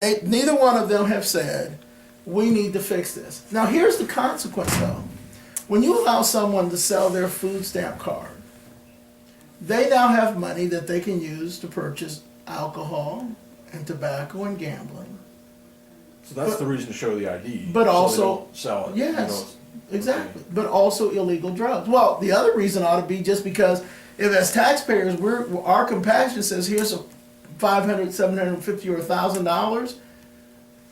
Neither one of them have said, we need to fix this. Now, here's the consequence, though. When you allow someone to sell their food stamp card, they now have money that they can use to purchase alcohol and tobacco and gambling. So that's the reason to show the ID. But so also, they don't sell it. yes, exactly. But also illegal drugs. Well, the other reason ought to be just because if as taxpayers, our compassion says here's a $500, $750, or $1,000,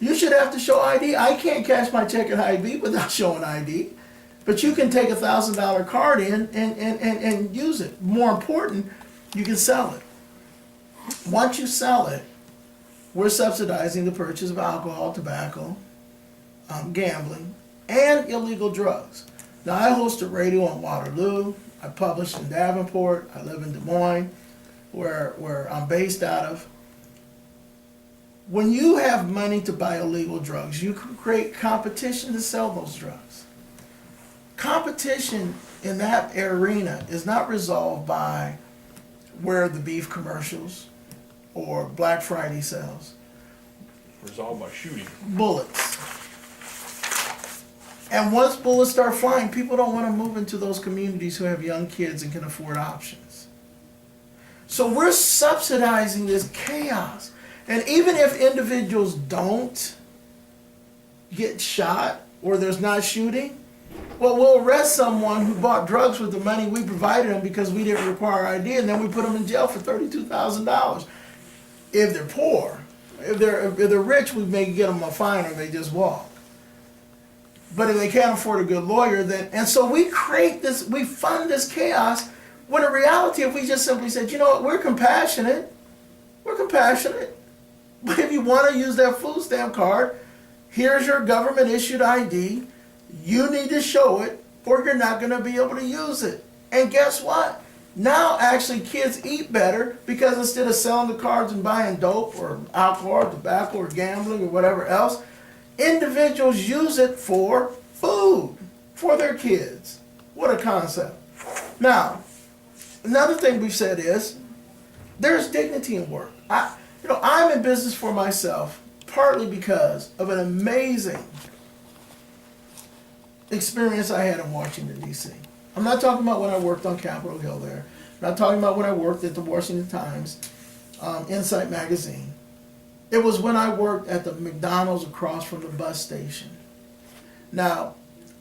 you should have to show ID. I can't cash my check at Hy-Vee without showing ID. But you can take $1,000 card in and use it. More important, you can sell it. Once you sell it, we're subsidizing the purchase of alcohol, tobacco, gambling, and illegal drugs. Now, I host a radio in Waterloo. I publish in Davenport. I live in Des Moines, where I'm based out of. When you have money to buy illegal drugs, you can create competition to sell those drugs. Competition in that arena is not resolved by where the beef commercials or Black Friday sales. Resolved by shooting. Bullets. And once bullets start flying, people don't want to move into those communities who have young kids and can afford options. So we're subsidizing this chaos. And even if individuals don't get shot or there's not shooting, well, we'll arrest someone who bought drugs with the money we provided them because we didn't require ID, and then we put them in jail for $32,000. If they're poor, if they're rich, we may get them a fine or they just walk. But if they can't afford a good lawyer, then, and so we create this, we fund this chaos, when in reality, if we just simply said, you know what, we're compassionate, but if you want to use that food stamp card, here's your government issued ID, you need to show it or you're not going to be able to use it. And guess what? Now actually kids eat better because instead of selling the cards and buying dope or alcohol or tobacco or gambling or whatever else, individuals use it for food for their kids. What a concept. Now, another thing we've said is there's dignity in work. I'm in business for myself partly because of an amazing experience I had in Washington, D.C. I'm not talking about when I worked on Capitol Hill there. I'm not talking about when I worked at the Washington Times, Insight Magazine. It was when I worked at the McDonald's across from the bus station. Now,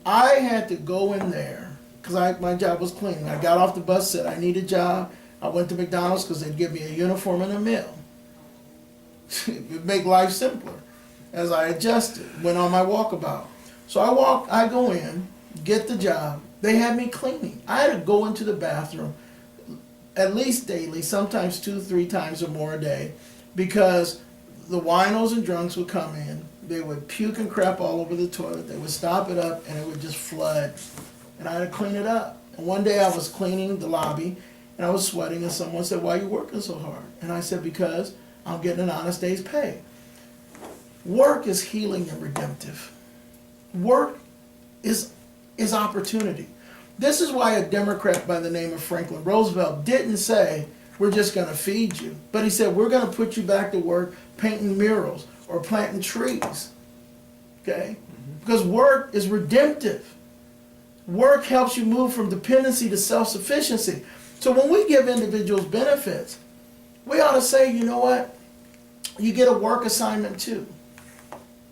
I had to go in there because my job was cleaning. I got off the bus, said I need a job. I went to McDonald's because they'd give me a uniform and a meal. It would make life simpler. As I adjusted, went on my walkabout. So I go in, get the job. They had me cleaning. I had to go into the bathroom at least daily, sometimes 2-3 times or more a day, because the winos and drunks would come in. They would puke and crap all over the toilet. They would stop it up and it would just flood. And I had to clean it up. And one day I was cleaning the lobby and I was sweating and someone said, "Why are you working so hard?" And I said, "Because I'm getting an honest day's pay." Work is healing and redemptive. Work is opportunity. This is why a Democrat by the name of Franklin Roosevelt didn't say, "We're just going to feed you." But he said, "We're going to put you back to work painting murals or planting trees." Okay? Because work is redemptive. Work helps you move from dependency to self-sufficiency. So when we give individuals benefits, we ought to say, you know what? You get a work assignment too.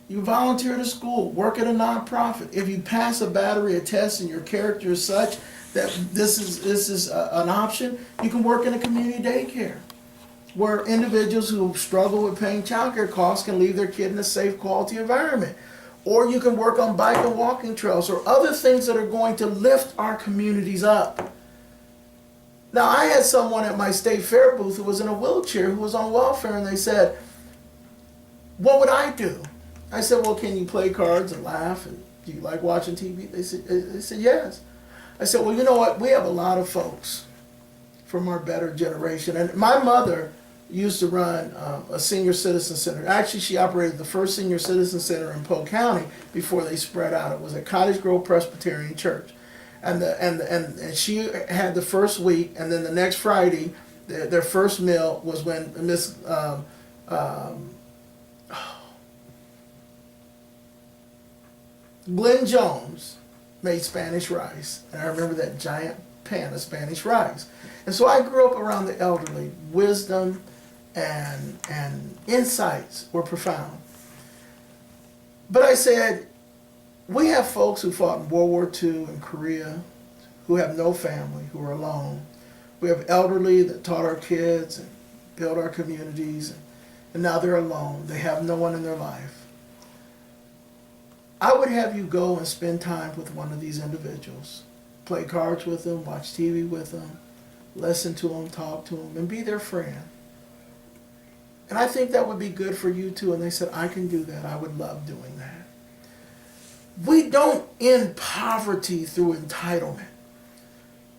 You volunteer to school, work at a nonprofit. If you pass a battery of tests and your character is such that this is an option, you can work in a community daycare where individuals who struggle with paying childcare costs can leave their kid in a safe, quality environment. Or you can work on bike and walking trails or other things that are going to lift our communities up. Now, I had someone at my state fair booth who was in a wheelchair who was on welfare, and they said, "What would I do?" I said, "Well, can you play cards and laugh? And do you like watching TV?" They said, "Yes." I said, "Well, you know what? We have a lot of folks from our better generation." And my mother used to run a senior citizen center. Actually, she operated the first senior citizen center in Polk County before they spread out. It was at Cottage Grove Presbyterian Church. And she had the first week, and then the next Friday, their first meal was when Miss Glenn Jones made Spanish rice, and I remember that giant pan of Spanish rice. And so I grew up around the elderly. Wisdom and insights were profound. But I said, we have folks who fought in World War II in Korea, who have no family, who are alone. We have elderly that taught our kids and built our communities, and now they're alone. They have no one in their life. I would have you go and spend time with one of these individuals. Play cards with them, watch TV with them, listen to them, talk to them, and be their friend. And I think that would be good for you too. And they said, I can do that. I would love doing that. We don't end poverty through entitlement.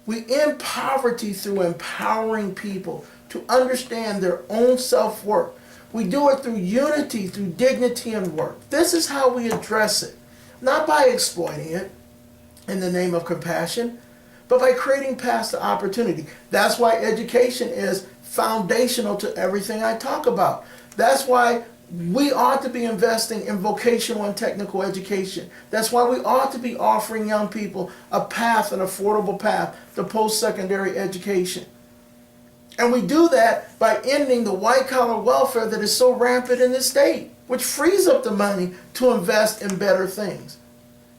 We end poverty through empowering people to understand their own self-worth. We do it through unity, through dignity and work. This is how we address it. Not by exploiting it in the name of compassion, but by creating paths to opportunity. That's why education is foundational to everything I talk about. That's why we ought to be investing in vocational and technical education. That's why we ought to be offering young people a path, an affordable path to post-secondary education. And we do that by ending the white-collar welfare that is so rampant in this state, which frees up the money to invest in better things.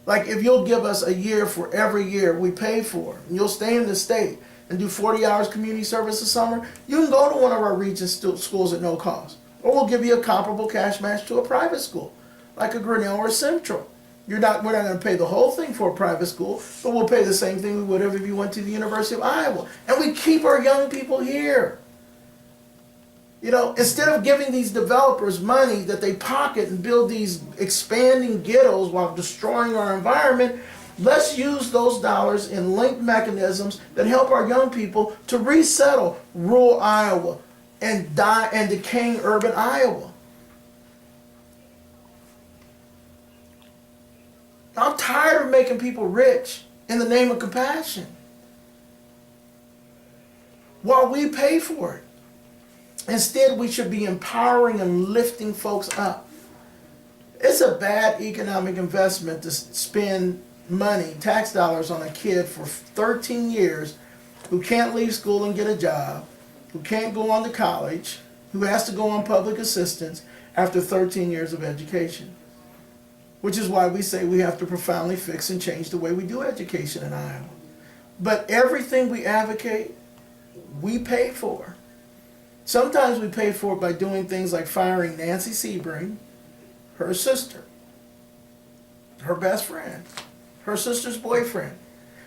Like if you'll give us a year for every year we pay for, and you'll stay in the state and do 40 hours community service this summer, you can go to one of our region schools at no cost. Or we'll give you a comparable cash match to a private school, like a Grinnell or Central. We're not going to pay the whole thing for a private school, but we'll pay the same thing we would have if you went to the University of Iowa. And we keep our young people here. You know, instead of giving these developers money that they pocket and build these expanding ghettos while destroying our environment, let's use those dollars in linked mechanisms that help our young people to resettle rural Iowa and decaying urban Iowa. I'm tired of making people rich in the name of compassion while we pay for it. Instead, we should be empowering and lifting folks up. It's a bad economic investment to spend money, tax dollars, on a kid for 13 years who can't leave school and get a job, who can't go on to college, who has to go on public assistance after 13 years of education. Which is why we say we have to profoundly fix and change the way we do education in Iowa. But everything we advocate, we pay for. Sometimes we pay for it by doing things like firing Nancy Sebring, her sister, her best friend, her sister's boyfriend,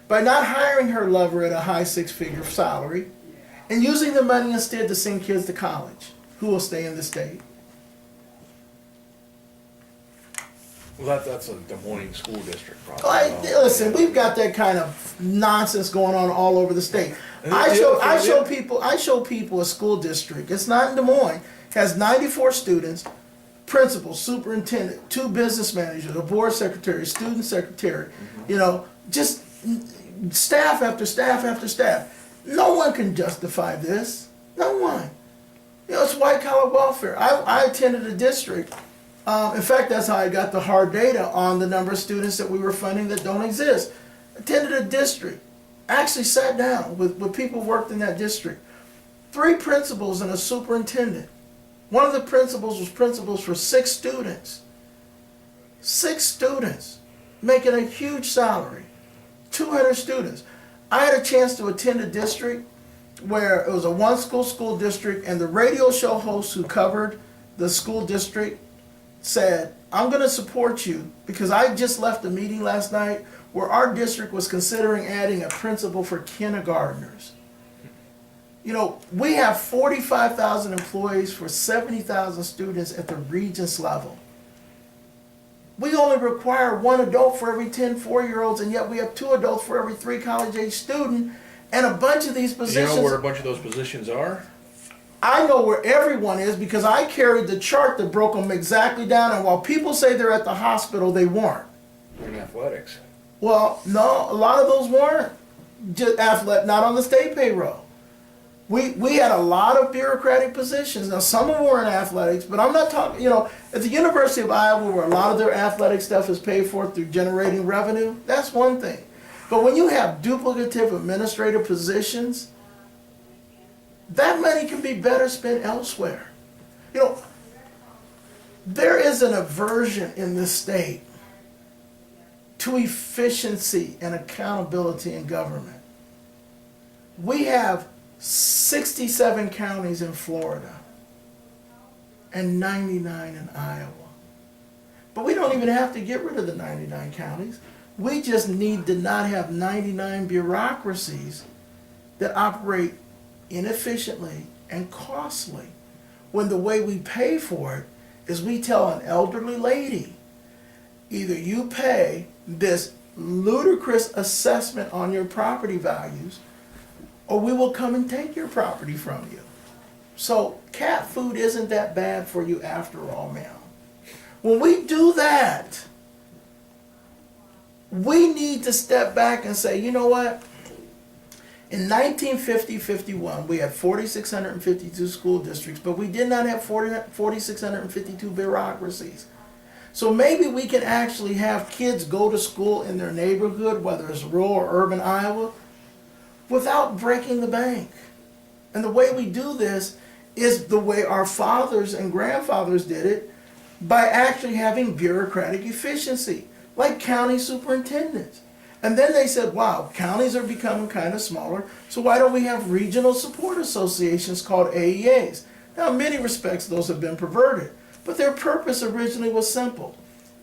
by not hiring her lover at a high six-figure salary and using the money instead to send kids to college who will stay in the state. Well, that's a Des Moines school district problem. Listen, we've got that kind of nonsense going on all over the state. I show people a school district. It's not in Des Moines. Has 94 students, principal, superintendent, 2 business managers, a board secretary, student secretary. You know, just staff after staff after staff. No one can justify this. No one. You know, it's white collar welfare. I attended a district. In fact, that's how I got the hard data on the number of students that we were funding that don't exist. Attended a district. Actually sat down with people who worked in that district. 3 principals and a superintendent. One of the principals was principals for 6 students. 6 students making a huge salary. 200 students. I had a chance to attend a district where it was a one-school district, and the radio show host who covered the school district said, I'm going to support you because I just left a meeting last night where our district was considering adding a principal for kindergartners. You know, we have 45,000 employees for 70,000 students at the Regents level. We only require 1 adult for every 10 4-year-olds, and yet we have 2 adults for every 3 college-age student, and a bunch of these positions. You know where a bunch of those positions are? I know where everyone is because I carried the chart that broke them exactly down, and while people say they're at the hospital, they weren't. In athletics. Well, no, a lot of those weren't just not on the state payroll. We had a lot of bureaucratic positions. Now, some of them were in athletics, but I'm not talking, at the University of Iowa, where a lot of their athletic stuff is paid for through generating revenue, that's one thing. But when you have duplicative administrative positions, that money can be better spent elsewhere. There is an aversion in this state to efficiency and accountability in government. We have 67 counties in Florida and 99 in Iowa. But we don't even have to get rid of the 99 counties. We just need to not have 99 bureaucracies that operate inefficiently and costly, when the way we pay for it is we tell an elderly lady, either you pay this ludicrous assessment on your property values, or we will come and take your property from you. So cat food isn't that bad for you after all, ma'am. When we do that, we need to step back and say, you know what? In 1950-51, we had 4,652 school districts, but we did not have 4,652 bureaucracies. So maybe we can actually have kids go to school in their neighborhood, whether it's rural or urban Iowa, without breaking the bank. And the way we do this is the way our fathers and grandfathers did it, by actually having bureaucratic efficiency, like county superintendents. And then they said, wow, counties are becoming kind of smaller, so why don't we have regional support associations called AEAs? Now, in many respects, those have been perverted, but their purpose originally was simple.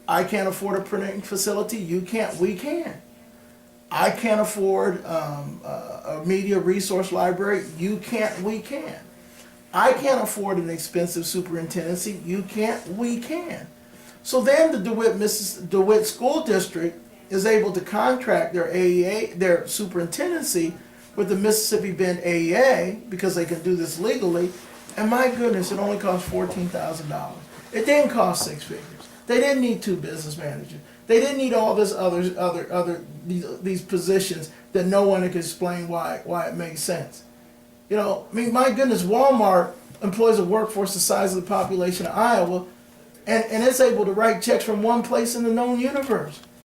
I can't afford a printing facility, you can't, we can. I can't afford a media resource library, you can't, we can. I can't afford an expensive superintendency, you can't, we can. So then the DeWitt School District is able to contract their AEA, their superintendency, with the Mississippi Bend AEA, because they can do this legally, and my goodness, it only cost $14,000. It didn't cost six figures. They didn't need two business managers. They didn't need all this these positions that no one could explain why it makes sense. My goodness, Walmart employs a workforce the size of the population of Iowa, and it's able to write checks from one place in the known universe.